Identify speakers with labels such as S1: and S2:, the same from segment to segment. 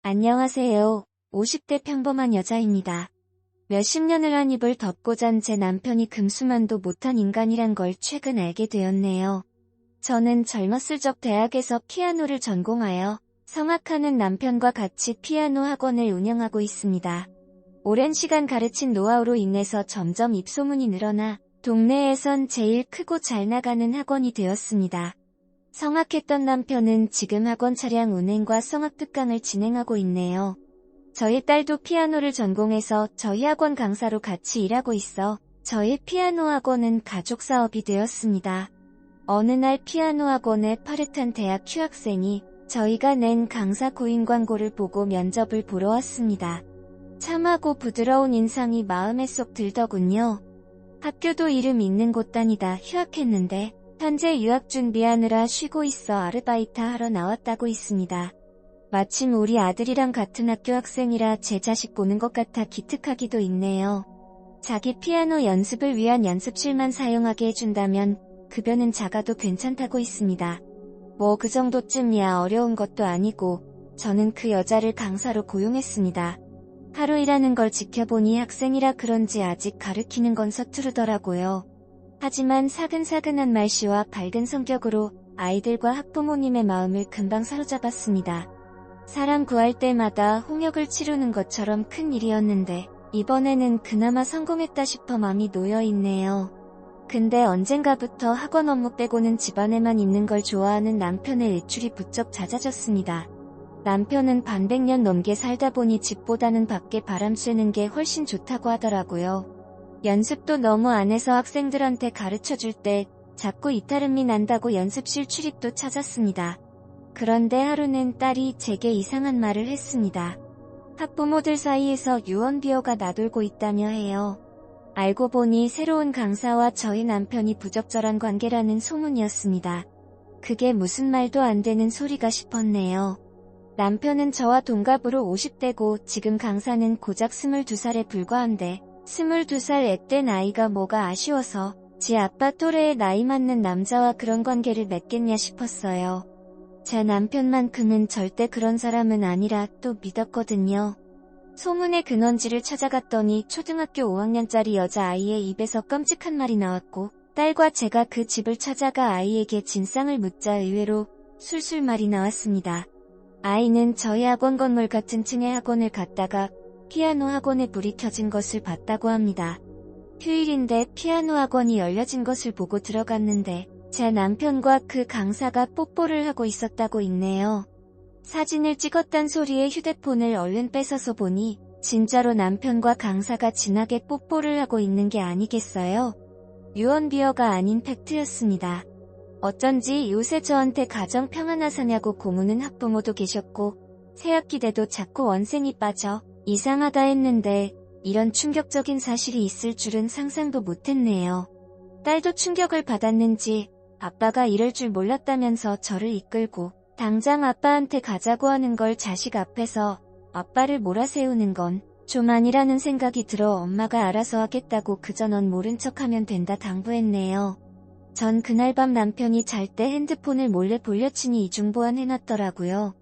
S1: 안녕하세요. 50대 평범한 여자입니다. 몇십 년을 한 입을 덮고 잔 제 남편이 금수만도 못한 인간이란 걸 최근 알게 되었네요. 저는 젊었을 적 대학에서 피아노를 전공하여 성악하는 남편과 같이 피아노 학원을 운영하고 있습니다. 오랜 시간 가르친 노하우로 인해서 점점 입소문이 늘어나 동네에선 제일 크고 잘 나가는 학원이 되었습니다. 성악했던 남편은 지금 학원 차량 운행과 성악 특강을 진행하고 있네요. 저희 딸도 피아노를 전공해서 저희 학원 강사로 같이 일하고 있어 저희 피아노 학원은 가족 사업이 되었습니다. 어느 날 피아노 학원에 파릇한 대학 휴학생이 저희가 낸 강사 구인 광고를 보고 면접을 보러 왔습니다. 참하고 부드러운 인상이 마음에 쏙 들더군요. 학교도 이름 있는 곳 다니다 휴학했는데 현재 유학 준비하느라 쉬고 있어 아르바이트 하러 나왔다고 있습니다. 마침 우리 아들이랑 같은 학교 학생이라 제 자식 보는 것 같아 기특하기도 있네요. 자기 피아노 연습을 위한 연습실만 사용하게 해준다면 급여는 작아도 괜찮다고 있습니다. 뭐 그 정도쯤이야 어려운 것도 아니고 저는 그 여자를 강사로 고용했습니다. 하루 일하는 걸 지켜보니 학생이라 그런지 아직 가르치는 건 서투르더라고요. 하지만 사근사근한 말씨와 밝은 성격으로 아이들과 학부모님의 마음을 금방 사로잡았습니다. 사람 구할 때마다 홍역을 치르는 것처럼 큰 일이었는데 이번에는 그나마 성공했다 싶어 마음이 놓여있네요. 근데 언젠가부터 학원 업무 빼고는 집안에만 있는 걸 좋아하는 남편의 외출이 부쩍 잦아졌습니다. 남편은 반백년 넘게 살다 보니 집보다는 밖에 바람 쐬는 게 훨씬 좋다고 하더라고요. 연습도 너무 안 해서 학생들한테 가르쳐줄 때 자꾸 이탈음이 난다고 연습실 출입도 찾았습니다. 그런데 하루는 딸이 제게 이상한 말을 했습니다. 학부모들 사이에서 유언비어가 나돌고 있다며 해요. 알고 보니 새로운 강사와 저희 남편이 부적절한 관계라는 소문이었습니다. 그게 무슨 말도 안 되는 소리가 싶었네요. 남편은 저와 동갑으로 50대고 지금 강사는 고작 22살에 불과한데 22살 앳된 아이가 뭐가 아쉬워서 지 아빠 또래의 나이 맞는 남자와 그런 관계를 맺겠냐 싶었어요. 제 남편만큼은 절대 그런 사람은 아니라 또 믿었거든요. 소문의 근원지를 찾아갔더니 초등학교 5학년짜리 여자아이의 입에서 끔찍한 말이 나왔고 딸과 제가 그 집을 찾아가 아이에게 진상을 묻자 의외로 술술 말이 나왔습니다. 아이는 저희 학원 건물 같은 층의 학원을 갔다가 피아노 학원에 불이 켜진 것을 봤다고 합니다. 휴일인데 피아노 학원이 열려진 것을 보고 들어갔는데 제 남편과 그 강사가 뽀뽀를 하고 있었다고 있네요. 사진을 찍었단 소리에 휴대폰을 얼른 뺏어서 보니 진짜로 남편과 강사가 진하게 뽀뽀를 하고 있는 게 아니겠어요? 유언비어가 아닌 팩트였습니다. 어쩐지 요새 저한테 가정 평안하사냐고 고무는 학부모도 계셨고 새학기 돼도 자꾸 원생이 빠져 이상하다 했는데 이런 충격적인 사실이 있을 줄은 상상도 못했네요. 딸도 충격을 받았는지 아빠가 이럴 줄 몰랐다면서 저를 이끌고 당장 아빠한테 가자고 하는 걸 자식 앞에서 아빠를 몰아세우는 건 좀 아니라는 생각이 들어 엄마가 알아서 하겠다고 그저 넌 모른 척하면 된다 당부했네요. 전 그날 밤 남편이 잘 때 핸드폰을 몰래 돌려치니 이중보안 해놨더라고요.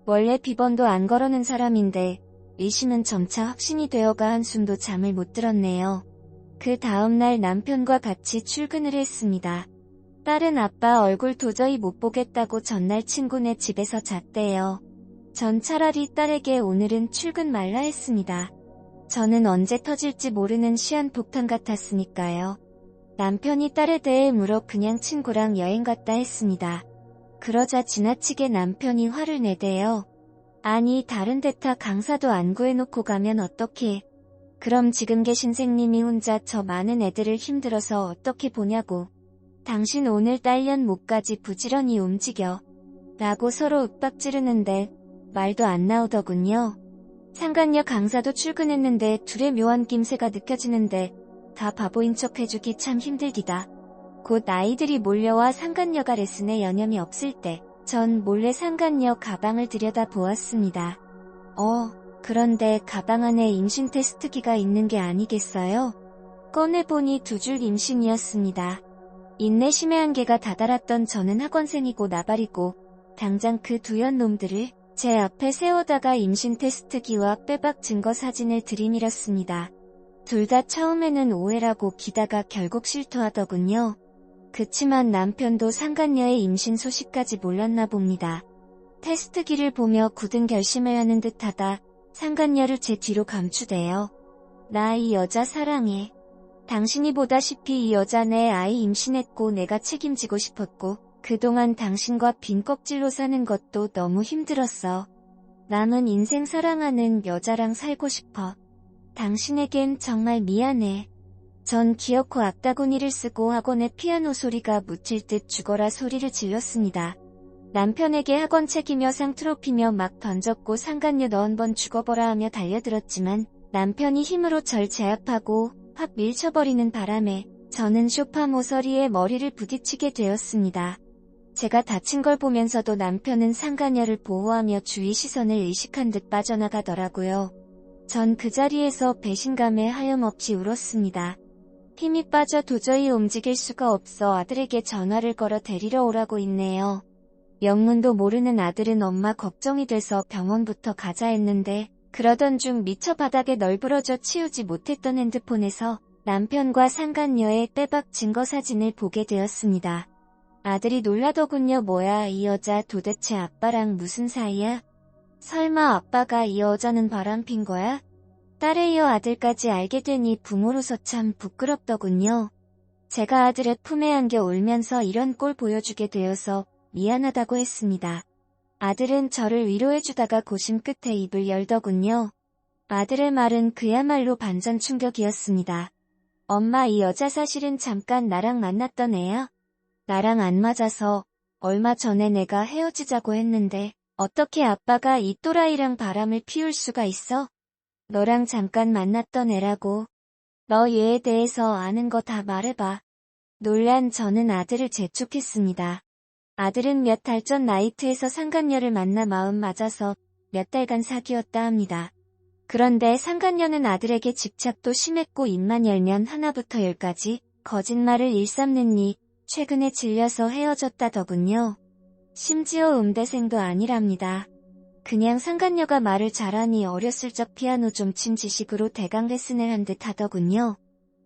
S1: 원래 비번도 안 걸어놓은 사람인데 의심은 점차 확신이 되어가 한숨도 잠을 못 들었네요. 그 다음날 남편과 같이 출근을 했습니다. 딸은 아빠 얼굴 도저히 못 보겠다고 전날 친구네 집에서 잤대요. 전 차라리 딸에게 오늘은 출근 말라 했습니다. 저는 언제 터질지 모르는 시한폭탄 같았으니까요. 남편이 딸에 대해 물어 그냥 친구랑 여행 갔다 했습니다. 그러자 지나치게 남편이 화를 내대요. 아니 다른 데타 강사도 안 구해놓고 가면 어떡해. 그럼 지금 계신 선생님이 혼자 저 많은 애들을 힘들어서 어떻게 보냐고. 당신 오늘 딸년 목까지 부지런히 움직여. 라고 서로 윽박 지르는데 말도 안 나오더군요. 상간녀 강사도 출근했는데 둘의 묘한 낌새가 느껴지는데 다 바보인 척 해주기 참 힘들디다. 곧 아이들이 몰려와 상간녀가 레슨에 여념이 없을 때 전 몰래 상간녀 가방을 들여다보았습니다. 그런데 가방 안에 임신 테스트기가 있는 게 아니겠어요? 꺼내보니 2줄 임신이었습니다. 인내심의 한계가 다다랐던 저는 학원생이고 나발이고 당장 그 두연 놈들을 제 앞에 세워다가 임신 테스트기와 빼박 증거 사진을 들이밀었습니다. 둘 다 처음에는 오해라고 기다가 결국 실토하더군요. 그치만 남편도 상간녀의 임신 소식까지 몰랐나 봅니다. 테스트기를 보며 굳은 결심을 하는 듯하다 상간녀를 제 뒤로 감추대요. 나 이 여자 사랑해. 당신이 보다시피 이 여자 내 아이 임신했고 내가 책임지고 싶었고 그동안 당신과 빈 껍질로 사는 것도 너무 힘들었어. 남은 인생 사랑하는 여자랑 살고 싶어. 당신에겐 정말 미안해. 전 기어코 악다구니를 쓰고 학원에 피아노 소리가 묻힐 듯 죽어라 소리를 질렀습니다. 남편에게 학원 책이며 상 트로피며 막 던졌고 상간녀 너 한번 죽어보라 하며 달려들었지만 남편이 힘으로 절 제압하고 확 밀쳐버리는 바람에 저는 소파 모서리에 머리를 부딪히게 되었습니다. 제가 다친 걸 보면서도 남편은 상간녀를 보호하며 주위 시선을 의식한 듯 빠져나가더라고요. 전 그 자리에서 배신감에 하염없이 울었습니다. 힘이 빠져 도저히 움직일 수가 없어 아들에게 전화를 걸어 데리러 오라고 했네요. 영문도 모르는 아들은 엄마 걱정이 돼서 병원부터 가자 했는데 그러던 중 미처 바닥에 널브러져 치우지 못했던 핸드폰에서 남편과 상간녀의 빼박 증거 사진을 보게 되었습니다. 아들이 놀라더군요. 뭐야 이 여자 도대체 아빠랑 무슨 사이야? 설마 아빠가 이 여자는 바람핀 거야? 딸에 이어 아들까지 알게 되니 부모로서 참 부끄럽더군요. 제가 아들의 품에 안겨 울면서 이런 꼴 보여주게 되어서 미안하다고 했습니다. 아들은 저를 위로해주다가 고심 끝에 입을 열더군요. 아들의 말은 그야말로 반전 충격이었습니다. 엄마 이 여자 사실은 잠깐 나랑 만났던 애야. 나랑 안 맞아서 얼마 전에 내가 헤어지자고 했는데 어떻게 아빠가 이 또라이랑 바람을 피울 수가 있어? 너랑 잠깐 만났던 애라고. 너 얘에 대해서 아는 거 다 말해봐. 놀란 저는 아들을 재촉했습니다. 아들은 몇 달 전 나이트에서 상간녀를 만나 마음 맞아서 몇 달간 사귀었다 합니다. 그런데 상간녀는 아들에게 집착도 심했고 입만 열면 하나부터 열까지 거짓말을 일삼느니 최근에 질려서 헤어졌다더군요. 심지어 음대생도 아니랍니다. 그냥 상간녀가 말을 잘하니 어렸을 적 피아노 좀 친 지식으로 대강 레슨을 한 듯 하더군요.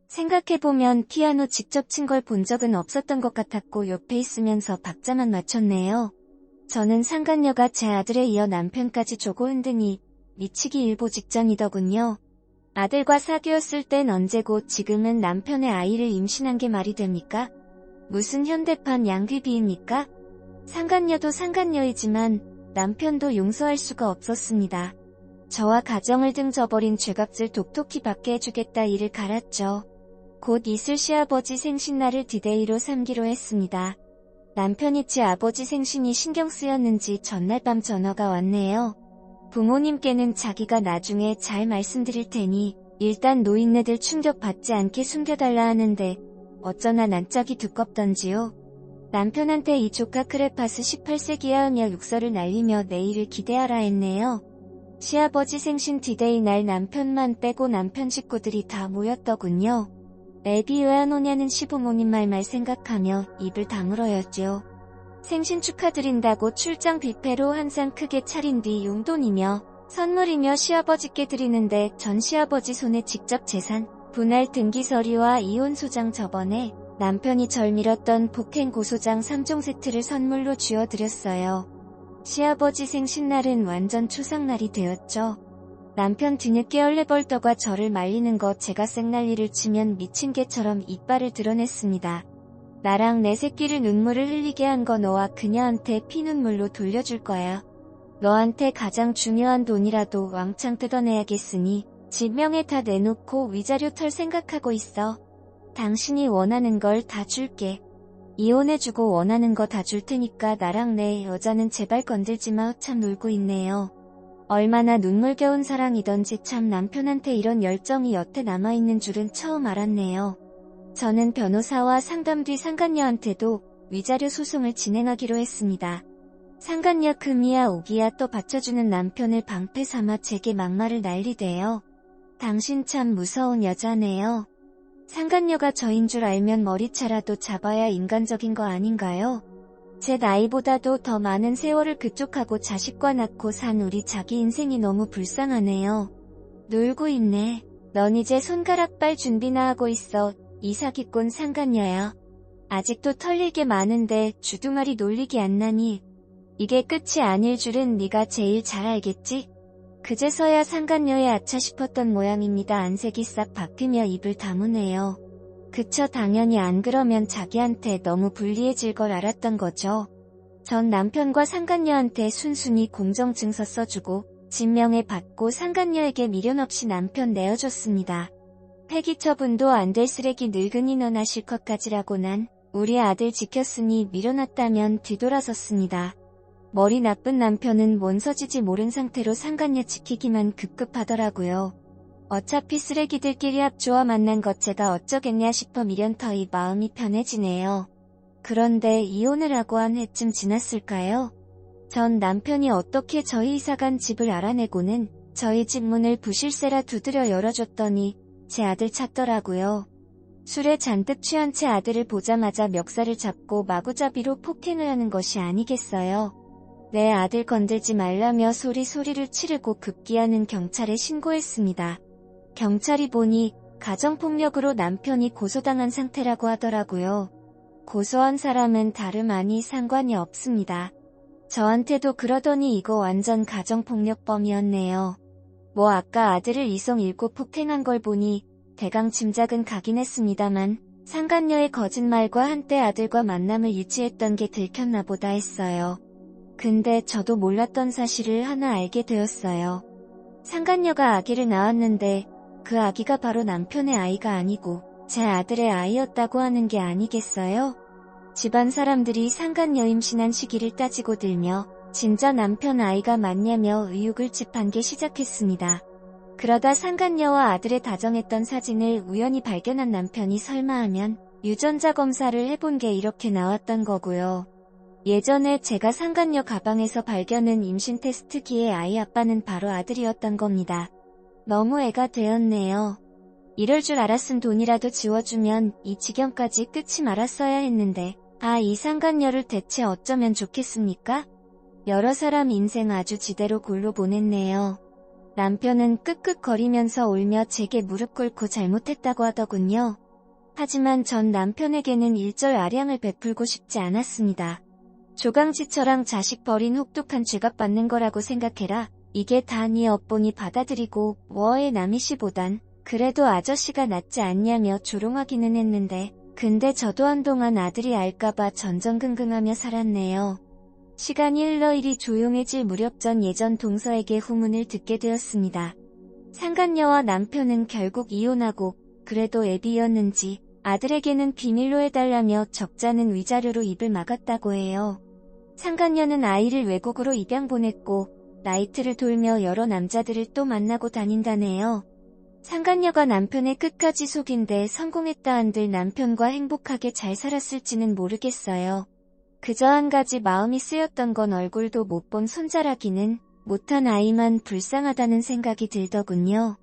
S1: 생각해보면 피아노 직접 친 걸 본 적은 없었던 것 같았고 옆에 있으면서 박자만 맞췄네요. 저는 상간녀가 제 아들에 이어 남편까지 조고 흔드니 미치기 일보 직전이더군요. 아들과 사귀었을 땐 언제고 지금은 남편의 아이를 임신한 게 말이 됩니까? 무슨 현대판 양귀비입니까? 상간녀도 상간녀이지만 남편도 용서할 수가 없었습니다. 저와 가정을 등져버린 죄값을 독톡히 받게 해주겠다 이를 갈았죠. 곧 있을 시아버지 생신날을 디데이로 삼기로 했습니다. 남편이 제 아버지 생신이 신경 쓰였는지 전날 밤 전화가 왔네요. 부모님께는 자기가 나중에 잘 말씀드릴 테니 일단 노인네들 충격받지 않게 숨겨달라 하는데 어쩌나 난짝이 두껍던지요. 남편한테 이 조카 크레파스 18세기야 하며 육설을 날리며 내일을 기대하라 했네요. 시아버지 생신 디데이 날 남편만 빼고 남편 식구들이 다 모였더군요. 애비 왜 안 오냐는 시부모님 말만 생각하며 입을 다물어였죠. 생신 축하드린다고 출장 뷔페로 한 상 크게 차린 뒤 용돈이며 선물이며 시아버지께 드리는데 전 시아버지 손에 직접 재산, 분할 등기 서류와 이혼 소장 저번에 남편이 절 밀었던 폭행 고소장 3종 세트를 선물로 쥐어드렸어요. 시아버지 생신날은 완전 초상날이 되었죠. 남편 뒤늦게 얼레벌떡과 저를 말리는 거 제가 생난리를 치면 미친 개처럼 이빨을 드러냈습니다. 나랑 내 새끼를 눈물을 흘리게 한 거 너와 그녀한테 피눈물로 돌려줄 거야. 너한테 가장 중요한 돈이라도 왕창 뜯어내야겠으니 지명에 다 내놓고 위자료 털 생각하고 있어. 당신이 원하는 걸 다 줄게. 이혼해주고 원하는 거 다 줄 테니까 나랑 내 여자는 제발 건들지 마. 참 놀고 있네요. 얼마나 눈물겨운 사랑이던지 참 남편한테 이런 열정이 여태 남아있는 줄은 처음 알았네요. 저는 변호사와 상담 뒤 상간녀한테도 위자료 소송을 진행하기로 했습니다. 상간녀 금이야 오기야 또 받쳐주는 남편을 방패 삼아 제게 막말을 날리대요. 당신 참 무서운 여자네요. 상간녀가 저인 줄 알면 머리차라도 잡아야 인간적인 거 아닌가요? 제 나이보다도 더 많은 세월을 그쪽하고 자식과 낳고 산 우리 자기 인생이 너무 불쌍하네요. 놀고 있네. 넌 이제 손가락 빨 준비나 하고 있어. 이 사기꾼 상간녀야. 아직도 털릴 게 많은데 주둥아리 놀리기 안 나니. 이게 끝이 아닐 줄은 네가 제일 잘 알겠지? 그제서야 상간녀의 아차 싶었던 모양입니다. 안색이 싹 바뀌며 입을 다무네요. 그쵸, 당연히 안 그러면 자기한테 너무 불리해질 걸 알았던 거죠. 전 남편과 상간녀한테 순순히 공정증서 써주고 진명에 받고 상간녀에게 미련 없이 남편 내어줬습니다. 폐기 처분도 안 될 쓰레기 늙은이 너나 실컷 가지라고 난 우리 아들 지켰으니 밀어놨다면 뒤돌아섰습니다. 머리 나쁜 남편은 뭔 서지지 모른 상태로 상간녀 지키기만 급급하더라고요. 어차피 쓰레기들끼리 합조와 만난 것 제가 어쩌겠냐 싶어 미련터이 마음이 편해지네요. 그런데 이혼을 하고 한 해쯤 지났을까요? 전 남편이 어떻게 저희 이사간 집을 알아내고는 저희 집 문을 부실세라 두드려 열어줬더니 제 아들 찾더라고요. 술에 잔뜩 취한 채 아들을 보자마자 멱살을 잡고 마구잡이로 폭행을 하는 것이 아니겠어요. 내 아들 건들지 말라며 소리를 치르고 급기야는 경찰에 신고했습니다. 경찰이 보니 가정폭력으로 남편이 고소당한 상태라고 하더라고요. 고소한 사람은 다름 아니 상관이 없습니다. 저한테도 그러더니 이거 완전 가정폭력범이었네요. 뭐 아까 아들을 이성 잃고 폭행한 걸 보니 대강 짐작은 가긴 했습니다만 상간녀의 거짓말과 한때 아들과 만남을 유지했던 게 들켰나 보다 했어요. 근데 저도 몰랐던 사실을 하나 알게 되었어요. 상간녀가 아기를 낳았는데 그 아기가 바로 남편의 아이가 아니고 제 아들의 아이였다고 하는 게 아니겠어요? 집안 사람들이 상간녀 임신한 시기를 따지고 들며 진짜 남편 아이가 맞냐며 의혹을 짚한 게 시작했습니다. 그러다 상간녀와 아들의 다정했던 사진을 우연히 발견한 남편이 설마 하면 유전자 검사를 해본 게 이렇게 나왔던 거고요. 예전에 제가 상간녀 가방에서 발견한 임신 테스트기의 아이 아빠는 바로 아들이었던 겁니다. 너무 애가 되었네요. 이럴 줄 알았음 돈이라도 지워주면 이 지경까지 끝이 말았어야 했는데 이 상간녀를 대체 어쩌면 좋겠습니까? 여러 사람 인생 아주 지대로 골로 보냈네요. 남편은 끄끄거리면서 울며 제게 무릎 꿇고 잘못했다고 하더군요. 하지만 전 남편에게는 일절 아량을 베풀고 싶지 않았습니다. 조강지처랑 자식 버린 혹독한 죄값 받는 거라고 생각해라. 이게 다 네 업보니 받아들이고 워의 남이시보단 그래도 아저씨가 낫지 않냐며 조롱하기는 했는데 근데 저도 한동안 아들이 알까봐 전전긍긍하며 살았네요. 시간이 흘러 일이 조용해질 무렵 전 예전 동서에게 후문을 듣게 되었습니다. 상간녀와 남편은 결국 이혼하고 그래도 애비였는지 아들에게는 비밀로 해달라며 적잖은 위자료로 입을 막았다고 해요. 상간녀는 아이를 외국으로 입양 보냈고 나이트를 돌며 여러 남자들을 또 만나고 다닌다네요. 상간녀가 남편의 끝까지 속인데 성공했다 한들 남편과 행복하게 잘 살았을지는 모르겠어요. 그저 한 가지 마음이 쓰였던 건 얼굴도 못 본 손자라기는 못한 아이만 불쌍하다는 생각이 들더군요.